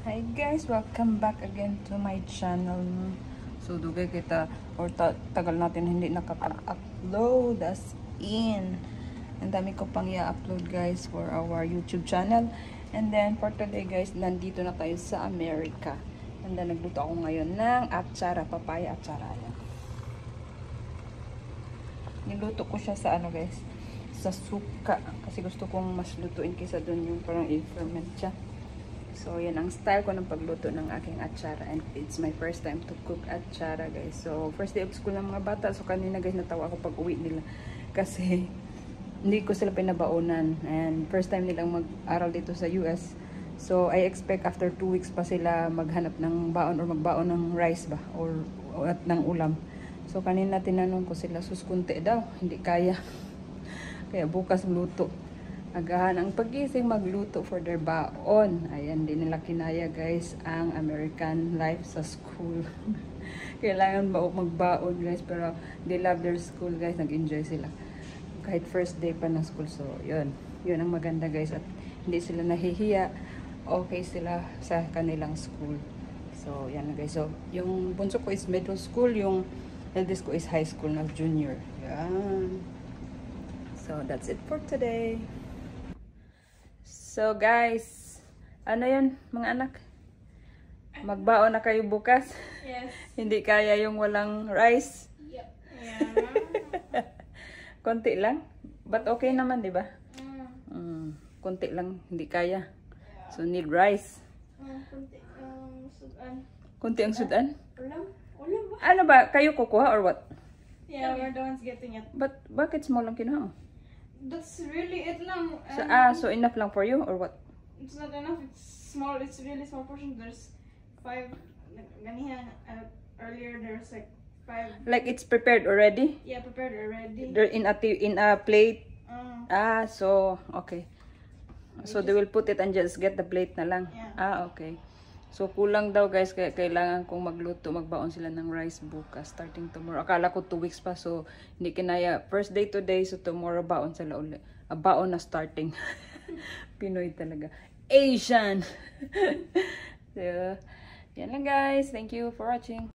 Hi guys, welcome back again to my channel. So dugay kita or tagal natin hindi nakapag-upload as in. Ang dami ko pang i-upload guys for our YouTube channel. And then for today guys, nandito na tayo sa America. And then nagluto ako ngayon ng atsara, papaya atsara. Niluto ko siya sa ano guys, sa suka. Kasi gusto kong mas lutuin kaysa dun yung parang i-ferment siya. So, yan ang style ko ng pagluto ng aking atsara. And it's my first time to cook atsara, guys. So, first day of school ng mga bata. So, kanina, guys, natawa ako pag uwi nila. Kasi, hindi ko sila pinabaonan. And first time nilang mag-aral dito sa US. So, I expect after 2 weeks pa sila maghanap ng baon or magbaon ng rice ba? Or at ng ulam. So, kanina tinanong ko sila, sus, kunti daw. Hindi kaya. Kaya bukas luto. Agahan ang pagising magluto for their baon. Ayan, di nila kinaya guys ang American life sa school. Kailangan magbaon guys, pero they love their school guys. Nag-enjoy sila. Kahit first day pa ng school. So, yun. Yun ang maganda guys. At hindi sila nahihiya. Okay sila sa kanilang school. So, yan guys. So, yung bunso ko is middle school. Yung eldest ko is high school na junior. Yan. So, that's it for today. So guys, ano yun mga anak? Magbaon na kayo bukas? Yes. Hindi kaya yung walang rice? Yep. Yeah. Konti lang? But okay naman, di ba? Konti lang, hindi kaya. So need rice. Kunti ang sudan. Konti ang sudan? Ulam? Ulam ba? Ano ba? Kayo kukuha or what? Yeah, we're the ones getting it. But bakit small lang kinuha mo? That's really it lang. So enough lang for you or what? It's not enough. It's small. It's really small portion. There's 5. Ganihan. Earlier there's like 5. Like it's prepared already? Yeah, prepared already. They're in a plate? So okay. So they will put it and just get the plate na lang? Yeah. Okay. So kulang daw guys, kaya kailangan kong magluto, magbaon sila ng rice bukas starting tomorrow. Akala ko 2 weeks pa, so hindi kinaya. First day today, so tomorrow baon sila ulit. Baon na starting. Pinoy talaga. Asian! So, yan lang guys. Thank you for watching.